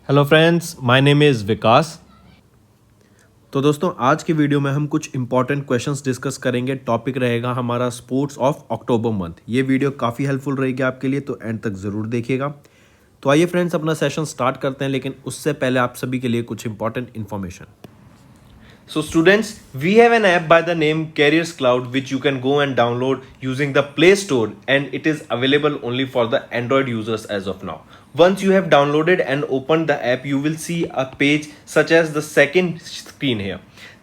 Hello friends, my name is Vikas. तो दोस्तों, आज की वीडियो में हम कुछ इंपॉर्टेंट क्वेश्चंस डिस्कस करेंगे। टॉपिक रहेगा हमारा स्पोर्ट्स ऑफ अक्टूबर मंथ। ये वीडियो काफ़ी हेल्पफुल रहेगी आपके लिए, तो एंड तक ज़रूर देखिएगा। तो आइए फ्रेंड्स, अपना सेशन स्टार्ट करते हैं, लेकिन उससे पहले आप सभी के लिए कुछ important information. So students, we have an app by the name Careers Cloud which you can go and download using the Play Store, and it is available only for the Android users as of now. Once you have downloaded and opened the app, you will see a page such as the second screen here.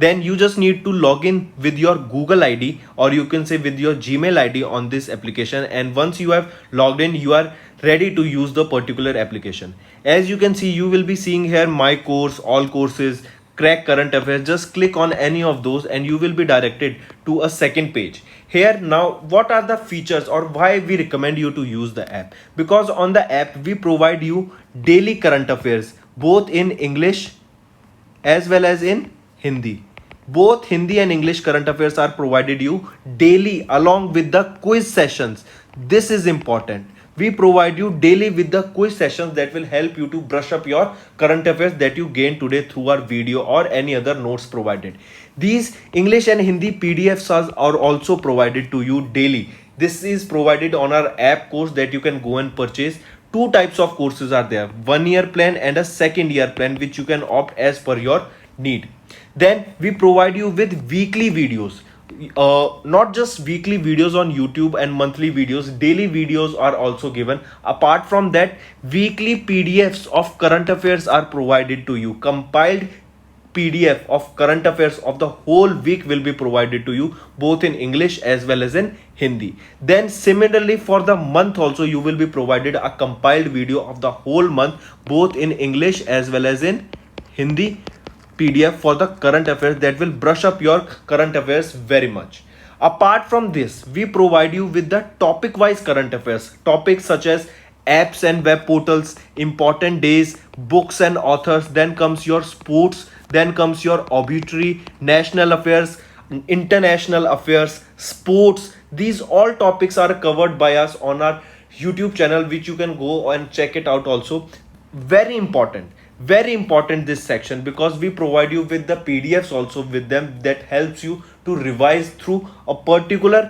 Then you just need to log in with your Google ID, or you can say with your Gmail ID on this application, and once you have logged in, you are ready to use the particular application. As you can see, you will be seeing here my course, all courses, crack current affairs. Just click on any of those and you will be directed to a second page. Here now, what are the features or why we recommend you to use the app? Because on the app we provide you daily current affairs both in English as well as in Hindi. Both Hindi and English current affairs are provided you daily along with the quiz sessions. This is important. We provide you daily with the quiz sessions that will help you to brush up your current affairs that you gain today through our video or any other notes provided. These English and Hindi PDFs are also provided to you daily. This is provided on our app course that you can go and purchase. Two types of courses are there, 1 year plan and a second year plan, which you can opt as per your need. Then we provide you with weekly videos. Not just weekly videos on YouTube and monthly videos, daily videos are also given. Apart from that, weekly PDFs of current affairs are provided to you. Compiled PDF of current affairs of the whole week will be provided to you both in English as well as in Hindi. Then similarly for the month also, you will be provided a compiled video of the whole month both in English as well as in Hindi PDF for the current affairs that will brush up your current affairs very much. Apart from this, we provide you with the topic wise current affairs, topics such as apps and web portals, important days, books and authors. Then comes your sports, then comes your obituary, national affairs, international affairs, sports. These all topics are covered by us on our YouTube channel, which you can go and check it out also. Very important this section, because we provide you with the PDFs also with them that helps you to revise through a particular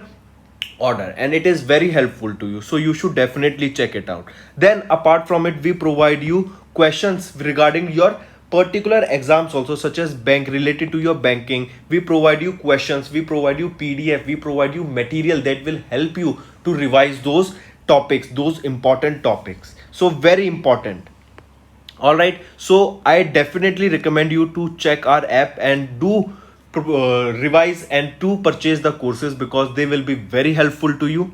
order, and it is very helpful to you, so you should definitely check it out. Then apart from it, we provide you questions regarding your particular exams also, such as bank, related to your banking. We provide you questions, we provide you PDF, we provide you material that will help you to revise those topics, those important topics. So very important. All right, so I definitely recommend you to check our app and do revise and to purchase the courses, because they will be very helpful to you.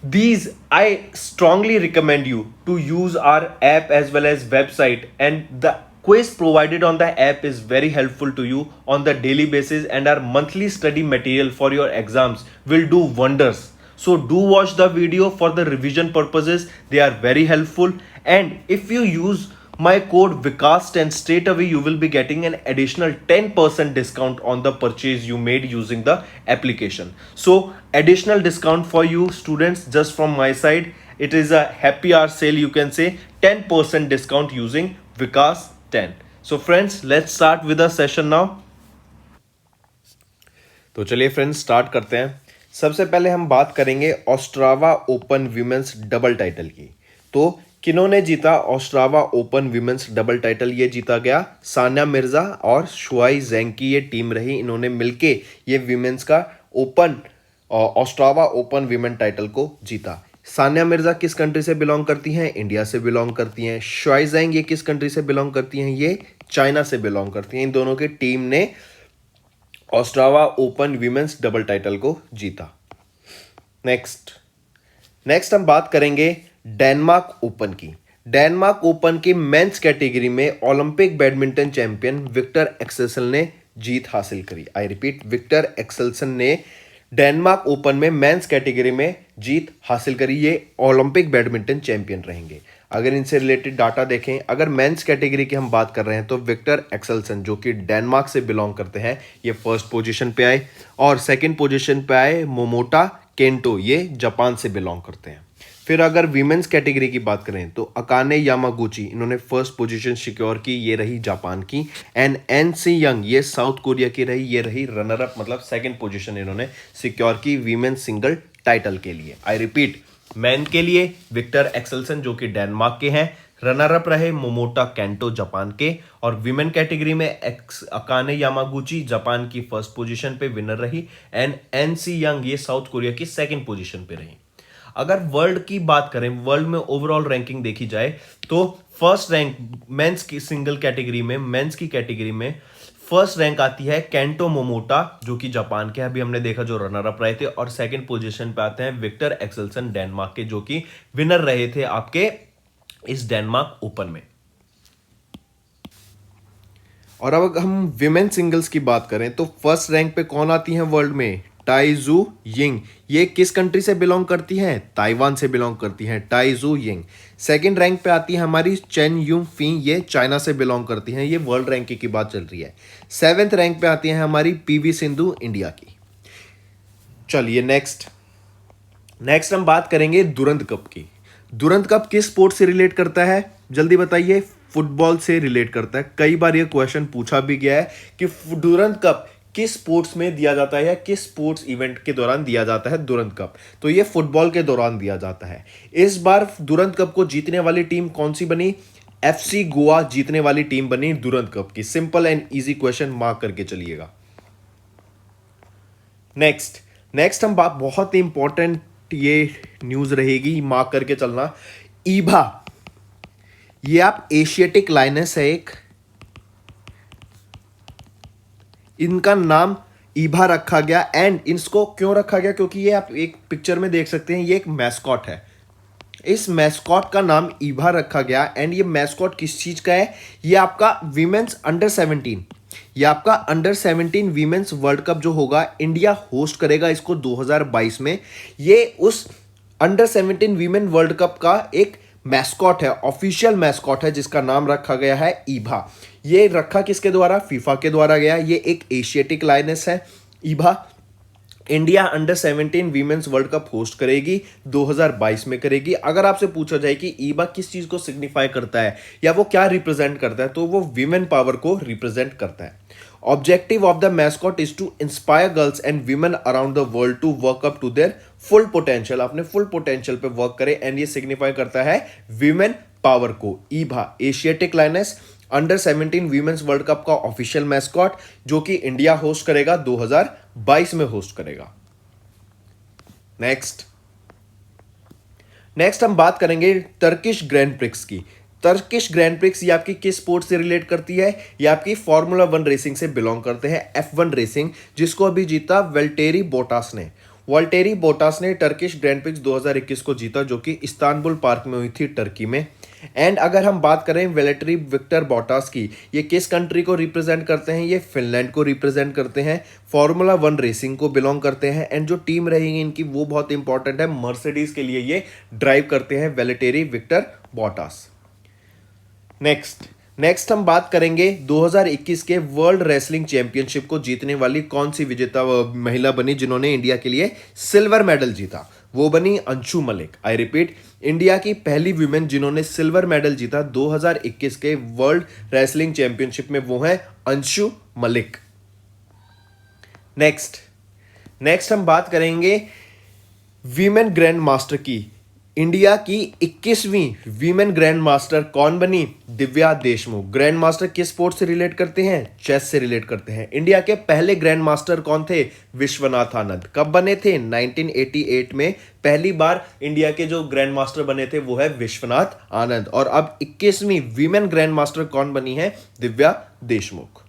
These, I strongly recommend you to use our app as well as website, and the quiz provided on the app is very helpful to you on the daily basis, and our monthly study material for your exams will do wonders. So do watch the video for the revision purposes. They are very helpful. And if you use my code Vikas10, straight away you will be getting an additional 10% discount on the purchase you made using the application. So additional discount for you students just from my side. It is a happy hour sale, you can say, 10% discount using Vikas10. So friends, let's start with the session now. तो चलिए friends, start करते हैं। सबसे पहले हम बात करेंगे Ostrava open women's double title की। तो किन्होंने जीता Ostrava open women's double title? ये जीता गया सानिया मिर्जा और शुआई ज़ैंग की ये टीम रही। इन्होंने मिलके ये विमेंस का open Ostrava open women title को जीता। सानिया मिर्जा किस कंट्री से बिलोंग करती हैं? इंडिया से बिलोंग करती हैं। शुआई ज़ैंग ये किस कंट्री से बिलोंग करती हैं? ये चाइना से बिलोंग करती हैं। इन दोनों की टीम ने Ostrava open women's double title को जीता। नेक्स्ट हम बात करेंगे डेनमार्क ओपन की। डेनमार्क ओपन की मेंस कैटेगरी में Olympic badminton champion Viktor Axelsen ने जीत हासिल करी। आई रिपीट, विक्टर एक्सेल्सन ने डेनमार्क ओपन में मेंस कैटेगरी में जीत हासिल करी। ये ओलंपिक बैडमिंटन चैंपियन रहेंगे। अगर इनसे रिलेटेड डाटा देखें, अगर मेंस कैटेगरी की हम बात कर रहे हैं तो विक्टर एक्सेल्सन जो कि डेनमार्क से बिलोंग करते हैं, ये फर्स्ट पोजीशन पे आए, और सेकंड पोजीशन पे आए मोमोटा केंटो, ये जापान से बिलोंग करते हैं। फिर अगर वीमेंस कैटेगरी की बात करें तो अकाने यामागुची, इन्होंने फर्स्ट पोजीशन सिक्योर की, ये रही जापान की। एंड एन सी यंग, ये साउथ कोरिया की रही, ये रही रनर अप, मतलब सेकंड पोजीशन इन्होंने सिक्योर की वीमेंस सिंगल टाइटल के लिए। आई रिपीट, मैन के लिए विक्टर एक्सेल्सन जो कि डेनमार्क के हैं, रनर अप रहे मोमोटा केंटो जापान के, और विमेन कैटेगरी में अकाने यामागुची जापान की फर्स्ट पोजीशन पे विनर रही, एंड एन सी यंग ये साउथ कोरिया की सेकंड पोजीशन पे रही। अगर वर्ल्ड की बात करें, वर्ल्ड में ओवरऑल रैंकिंग देखी जाए तो फर्स्ट रैंक मेंस की सिंगल कैटेगरी में, मेंस की कैटेगरी में फर्स्ट रैंक आती है केंटो मोमोटा जो कि जापान के अभी हमने देखा जो रनर अप रहे थे, और सेकंड पोजीशन पे आते हैं विक्टर एक्सेल्सन डेनमार्क के जो कि विनर रहे थे आपके इस डेनमार्क ओपन में। और अब हम विमेन सिंगल्स की बात करें तो फर्स्ट रैंक पे कौन आती है वर्ल्ड में? टाइजू यिंग। ये किस कंट्री से बिलोंग करती हैं? ताइवान से बिलोंग करती हैं टाइजू यिंग। सेकंड रैंक पे आती है हमारी चेन यू फी, ये चाइना से बिलोंग करती हैं, ये वर्ल्ड रैंकिंग की बात चल रही है। सेवेंथ रैंक पे आती है हमारी पीवी सिंधु इंडिया की। चलिए नेक्स्ट हम बात करेंगे दुरंत कप की। दुरंत कप किस स्पोर्ट से रिलेट करता है? जल्दी बताइए। फुटबॉल से रिलेट करता है। कई बार ये क्वेश्चन पूछा भी गया है कि दुरंत कप किस स्पोर्ट्स में दिया जाता है या किस स्पोर्ट्स इवेंट के दौरान दिया जाता है दुरंत कप, तो ये फुटबॉल के दौरान दिया जाता है। इस बार दुरंत कप को जीतने वाली टीम कौन सी बनी? एफसी गोवा जीतने वाली टीम बनी दुरंत कप की। Simple and easy question, mark करके चलिएगा। नेक्स्ट हम बात, बहुत ही इंपॉर्टेंट ये न्यूज रहेगी, मार्क करके चलना। ईभा, ये आप एशियाटिक लाइनस है एक, इनका नाम ईभा रखा गया। एंड इसको क्यों रखा गया? क्योंकि ये आप एक पिक्चर में देख सकते हैं, ये एक मैस्कॉट है। इस मैस्कॉट का नाम ईभा रखा गया। एंड ये मैस्कॉट किस चीज का है? ये आपका वीमेंस अंडर 17, ये आपका अंडर 17 वीमेंस वर्ल्ड कप जो होगा, इंडिया होस्ट करेगा इसको 2022 में। ये उस अंडर 17 वीमेन वर्ल्ड कप का एक मैस्कॉट है, ऑफिशियल मैस्कॉट है, जिसका नाम रखा गया है ईभा। ये रखा किसके द्वारा? फीफा के द्वारा गया। ये एक एशियाटिक लाइनस है Ibha. India under 17 women's world cup host करेगी, 2022 में करेगी। अगर आपसे पूछा जाए कि ईबा किस चीज को सिग्निफाई करता है या वो क्या रिप्रेजेंट करता है, तो वो वीमेन पावर को रिप्रेजेंट करता है। Objective of the mascot is to inspire girls and women around the world to work up to their full potential, अपने फुल पोटेंशियल पे वर्क करे। एंड ये सिग्निफाई करता है वीमेन पावर को। Ibha Asiatic lions under 17 women's world cup का official mascot, जो कि इंडिया होस्ट करेगा, 2022 में होस्ट करेगा। नेक्स्ट हम बात करेंगे टर्किश ग्रैंड प्रिक्स की। टर्किश ग्रैंड प्रिक्स ये आपकी किस स्पोर्ट से रिलेट करती है? ये आपकी फार्मूला 1 रेसिंग से बिलोंग करते हैं, F1 रेसिंग, जिसको अभी जीता वल्टेरी बोटास ने। वल्टेरी बोटास ने टर्किश ग्रैंड प्रिक्स 2021 को जीता, जो कि इस्तांबुल पार्क में हुई थी, टर्की में। एंड अगर हम बात करें वैलेटरी विक्टर बोटास की, ये किस कंट्री को रिप्रेजेंट करते हैं? ये फिनलैंड को रिप्रेजेंट करते हैं, फार्मूला 1 रेसिंग को बिलोंग करते हैं। एंड जो टीम रहेगी इनकी वो बहुत इंपॉर्टेंट है, मर्सिडीज के लिए ये ड्राइव करते हैं वैलेटरी विक्टर बोटास। नेक्स्ट हम बात करेंगे 2021 के वर्ल्ड रेसलिंग चैंपियनशिप को जीतने वाली कौन सी विजेता महिला बनी जिन्होंने इंडिया के लिए सिल्वर मेडल जीता? वो बनी Anshu Malik. I repeat, India की पहली वुमेन जिन्होंने सिल्वर मेडल जीता 2021 के वर्ल्ड रेसलिंग चैंपियनशिप में, वो है अंशु मलिक। नेक्स्ट हम बात करेंगे वीमेन ग्रैंड मास्टर की। इंडिया की 21वीं वीमेन ग्रैंड मास्टर कौन बनी? दिव्या देशमुख। ग्रैंड मास्टर किस स्पोर्ट से रिलेट करते हैं? चेस से रिलेट करते हैं। इंडिया के पहले ग्रैंड मास्टर कौन थे? विश्वनाथ आनंद। कब बने थे? 1988 में पहली बार इंडिया के जो ग्रैंड मास्टर बने थे वो है विश्वनाथ आनंद। और अब 21वीं वीमेन ग्रैंड मास्टर कौन बनी है? दिव्या देशमुख।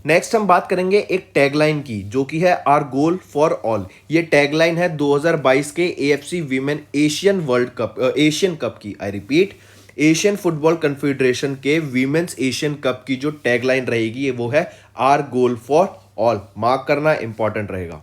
नेक्स्ट हम बात करेंगे एक टैगलाइन की, जो कि है आर गोल फॉर ऑल। ये टैगलाइन है 2022 के AFC वीमेन एशियन कप की। I repeat, Asian football confederation के वीमेंस एशियन कप की जो टैगलाइन रहेगी वो है our goal for all. Mark करना इंपॉर्टेंट रहेगा।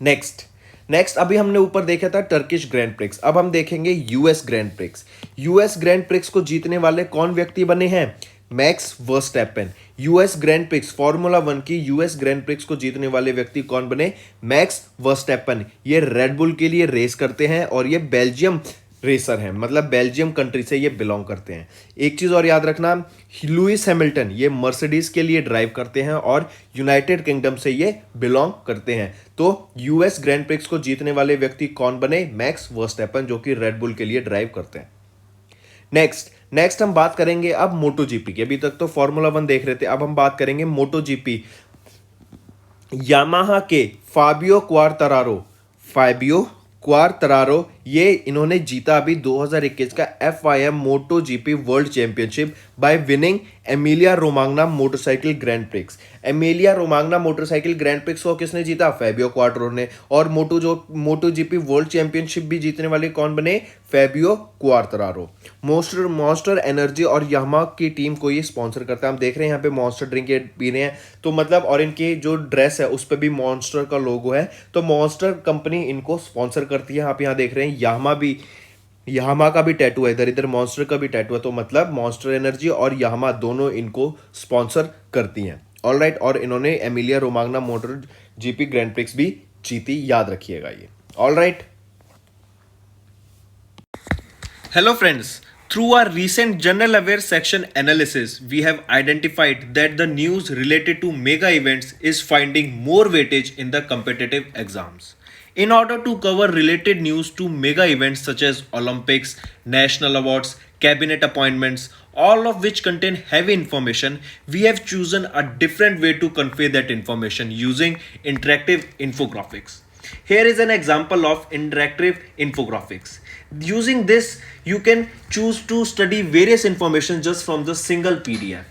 नेक्स्ट अभी हमने ऊपर देखा था टर्किश ग्रैंड प्रिक्स, अब हम देखेंगे US grand prix. US grand Prix को जीतने वाले कौन व्यक्ति बने हैं? Max Verstappen. US grand prix, formula one की यूएस ग्रैंड प्रिक्स को जीतने वाले व्यक्ति कौन बने? Max Verstappen. ये रेड बुल के लिए रेस करते हैं और ये बेल्जियम रेसर हैं, मतलब बेल्जियम कंट्री से ये बिलोंग करते हैं। एक चीज और याद रखना, लुइस हैमिल्टन ये मर्सिडीज के लिए ड्राइव करते हैं और यूनाइटेड किंगडम से ये बिलोंग करते हैं। तो यूएस ग्रैंड प्रिक्स को जीतने वाले व्यक्ति कौन बने? मैक्स वर्स्टैपन, जो कि रेड बुल के लिए ड्राइव करते हैं। नेक्स्ट हम बात करेंगे अब मोटो जीपी की। अभी तक तो फॉर्मूला वन देख रहे थे, अब हम बात करेंगे मोटो जीपी। यामाहा के फाबियो क्वारतरारो ये इन्होंने जीता अभी 2021 का FIM Moto GP world championship by winning Emilia Romagna motorcycle Grand Prix. Emilia Romagna motorcycle Grand Prix को किसने जीता? फैबियो क्वार्टरो ने। और मोटो जीपी वर्ल्ड चैंपियनशिप भी जीतने वाले कौन बने? फैबियो क्वारतरारो। मॉन्स्टर एनर्जी और यामाहा की टीम को ये स्पॉन्सर करता है। हम देख रहे हैं यहाँ पे मॉन्स्टर ड्रिंक पी रहे हैं, तो मतलब और इनकी जो ड्रेस है उस पर भी मॉन्स्टर का लोगो है, तो मॉन्स्टर कंपनी इनको स्पॉन्सर करती है। आप यहाँ देख रहे हैं यामा का भी टैटू है, इधर इधर मॉन्स्टर का भी टैटू है, तो मतलब मॉन्स्टर एनर्जी और यामा दोनों इनको स्पॉन्सर करती हैं। ऑलराइट, और इन्होंने Emilia Romagna motor GP Grand Prix भी जीती, याद रखिएगा ये। Alright, hello friends, through our recent general aware section analysis we have identified that the news related to mega events is finding more weightage in the competitive exams. In order to cover related news to mega events such as Olympics, national awards, cabinet appointments, all of which contain heavy information, we have chosen a different way to convey that information using interactive infographics. Here is an example of interactive infographics. Using this, you can choose to study various information just from the single PDF.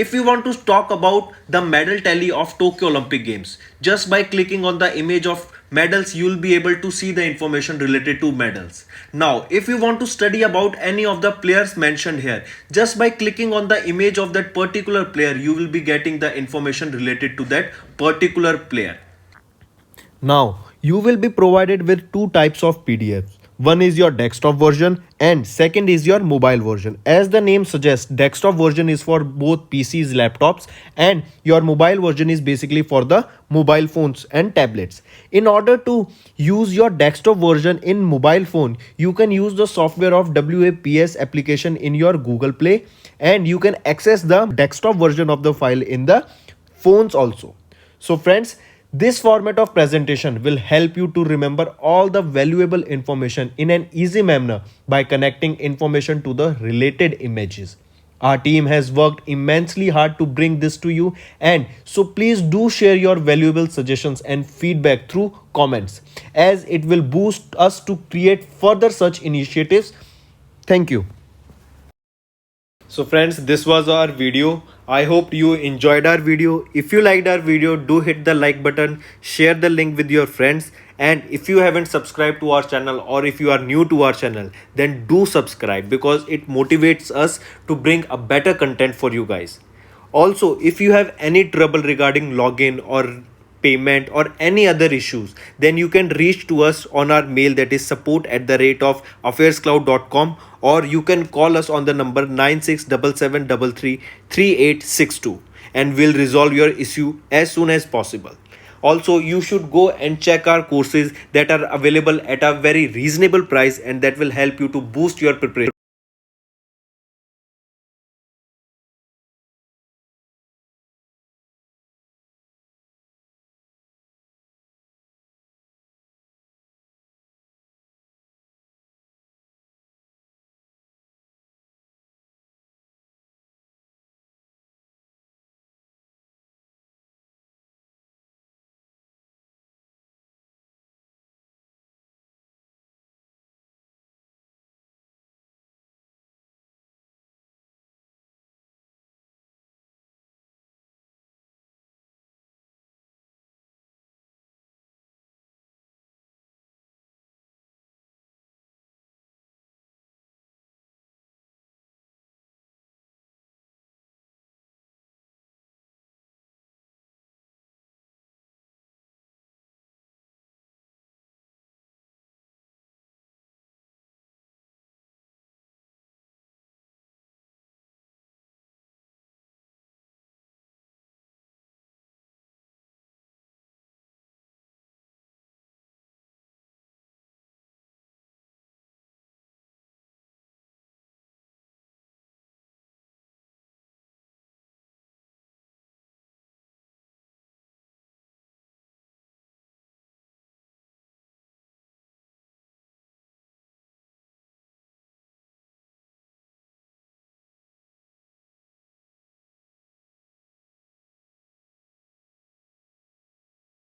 If you want to talk about the medal tally of Tokyo Olympic Games, just by clicking on the image of medals, you will be able to see the information related to medals. Now, if you want to study about any of the players mentioned here, just by clicking on the image of that particular player, you will be getting the information related to that particular player. Now, you will be provided with two types of PDFs. One is your desktop version and second is your mobile version. As the name suggests, desktop version is for both PCs, laptops, and your mobile version is basically for the mobile phones and tablets. In order to use your desktop version in mobile phone, you can use the software of WAPS application in your Google Play, and you can access the desktop version of the file in the phones also. So friends, this format of presentation will help you to remember all the valuable information in an easy manner by connecting information to the related images. Our team has worked immensely hard to bring this to you, and so please do share your valuable suggestions and feedback through comments, as it will boost us to create further such initiatives. Thank you. So friends, this was our video. I hope you enjoyed our video. If you liked our video, do hit the like button, share the link with your friends, and if you haven't subscribed to our channel or if you are new to our channel, then do subscribe because it motivates us to bring a better content for you guys. Also, if you have any trouble regarding login or payment or any other issues, then you can reach to us on our mail, that is support@affairscloud.com, or you can call us on the number 9677333862 and we'll resolve your issue as soon as possible. Also, you should go and check our courses that are available at a very reasonable price and that will help you to boost your preparation.